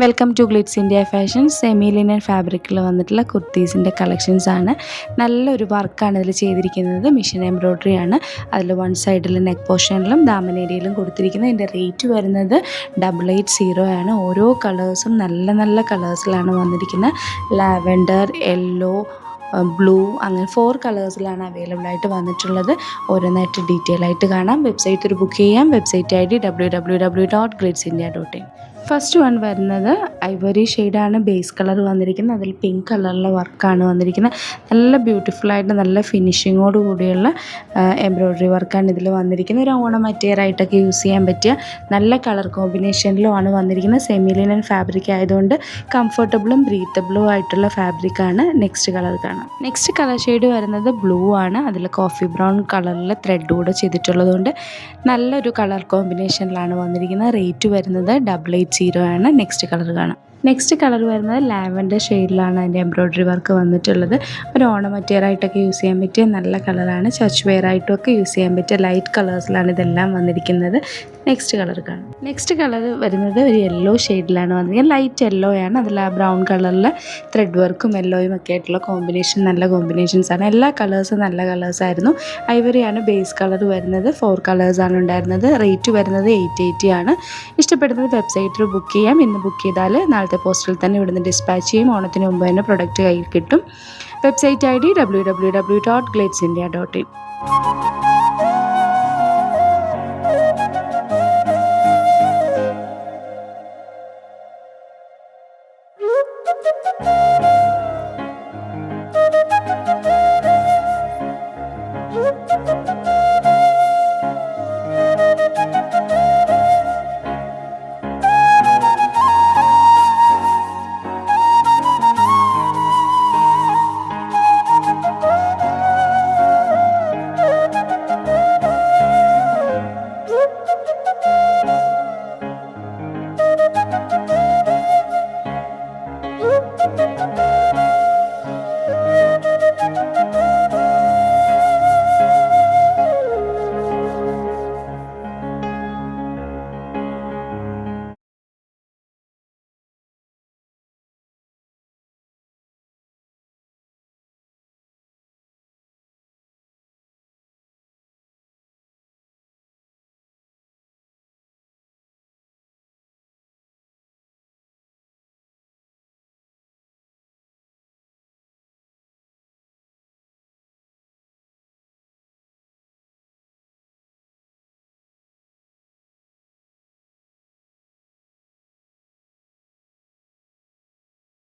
Welcome to Glitz India fashion. Semi linen ഫാബ്രിക്കിൽ വന്നിട്ടുള്ള കുർത്തീസിൻ്റെ collections ആണ്. നല്ലൊരു വർക്കാണ് ഇതിൽ ചെയ്തിരിക്കുന്നത്. മിഷൻ എംബ്രോയ്ഡറി ആണ്. അതിൽ വൺ സൈഡിൽ നെക്ക് പോർഷനിലും ദാമൻ ഏരിയയിലും കൊടുത്തിരിക്കുന്നത്. ഇതിൻ്റെ റേറ്റ് വരുന്നത് 880 ആണ്. ഓരോ കളേഴ്സും നല്ല നല്ല കളേഴ്സിലാണ് വന്നിരിക്കുന്നത്. ലാവൻഡർ, യെല്ലോ, ബ്ലൂ, അങ്ങനെ 4 കളേഴ്സിലാണ് അവൈലബിൾ ആയിട്ട് വന്നിട്ടുള്ളത്. ഓരോന്നായിട്ട് ഡീറ്റെയിൽ ആയിട്ട് കാണാം. വെബ്സൈറ്റ് ബുക്ക് ചെയ്യാം. Website ID www.glitzindia.in. First one വരുന്നത് ഐവറി ഷെയ്ഡാണ്. ബേസ് കളർ വന്നിരിക്കുന്നത്. അതിൽ പിങ്ക് കളറിലെ വർക്കാണ് വന്നിരിക്കുന്നത്. നല്ല ബ്യൂട്ടിഫുള്ളായിട്ട് നല്ല ഫിനിഷിങ്ങോട് കൂടിയുള്ള എംബ്രോയ്ഡറി വർക്കാണ് ഇതിൽ വന്നിരിക്കുന്നത്. ഒരു ഓണം അറ്റയറായിട്ടൊക്കെ യൂസ് ചെയ്യാൻ പറ്റിയ നല്ല കളർ കോമ്പിനേഷനിലുമാണ് വന്നിരിക്കുന്നത്. സെമി ലിനൻ ഫാബ്രിക് ആയതുകൊണ്ട് കംഫർട്ടബിളും ബ്രീത്തബിളും ആയിട്ടുള്ള ഫാബ്രിക്കാണ്. നെക്സ്റ്റ് കളർ കാണാം. നെക്സ്റ്റ് കളർ ഷെയ്ഡ് വരുന്നത് ബ്ലൂ ആണ്. അതിൽ കോഫി ബ്രൗൺ കളറിൽ ത്രെഡ് കൂടെ ചെയ്തിട്ടുള്ളതുകൊണ്ട് നല്ലൊരു കളർ കോമ്പിനേഷനിലാണ് വന്നിരിക്കുന്നത്. റേറ്റ് വരുന്നത് 880 ആണ്. നെക്സ്റ്റ് കളർ കാണാം. നെക്സ്റ്റ് കളർ വരുന്നത് ലാവൻഡർ ഷെയ്ഡിലാണ് അതിൻ്റെ എംബ്രോയ്ഡറി വർക്ക് വന്നിട്ടുള്ളത്. ഒരു ഓണം അറ്റയറായിട്ടൊക്കെ യൂസ് ചെയ്യാൻ പറ്റിയ നല്ല കളറാണ്. ചർച്ച് വെയർ ആയിട്ടൊക്കെ യൂസ് ചെയ്യാൻ പറ്റിയ ലൈറ്റ് കളേഴ്സിലാണ് ഇതെല്ലാം വന്നിരിക്കുന്നത്. നെക്സ്റ്റ് കളർ കാണാം. നെക്സ്റ്റ് കളർ വരുന്നത് ഒരു യെല്ലോ ഷെയ്ഡിലാണ് വന്നിരിക്കുന്നത്. ലൈറ്റ് യെല്ലോ ആണ്. അതിൽ ആ ബ്രൗൺ കളറിൽ ത്രെഡ് വർക്കും യെല്ലോയും ഒക്കെ ആയിട്ടുള്ള കോമ്പിനേഷൻ നല്ല കോമ്പിനേഷൻസാണ്. എല്ലാ കളേഴ്സും നല്ല കളേഴ്സായിരുന്നു. ഐവറിയാണ് ബേസ് കളർ വരുന്നത്. 4 കളേഴ്സാണ് ഉണ്ടായിരുന്നത്. റേറ്റ് വരുന്നത് 880 ആണ്. ഇഷ്ടപ്പെടുന്നത് വെബ്സൈറ്റിൽ ബുക്ക് ചെയ്യാം. ഇന്ന് ബുക്ക് ചെയ്താൽ നാളത്തെ പോസ്റ്റിൽ തന്നെ ഇവിടുന്ന് ഡിസ്പാച്ച് ചെയ്യും. ഓണത്തിന് മുമ്പ് തന്നെ പ്രൊഡക്റ്റ് കയ്യിൽ കിട്ടും. Website ID www.glitzindia.in.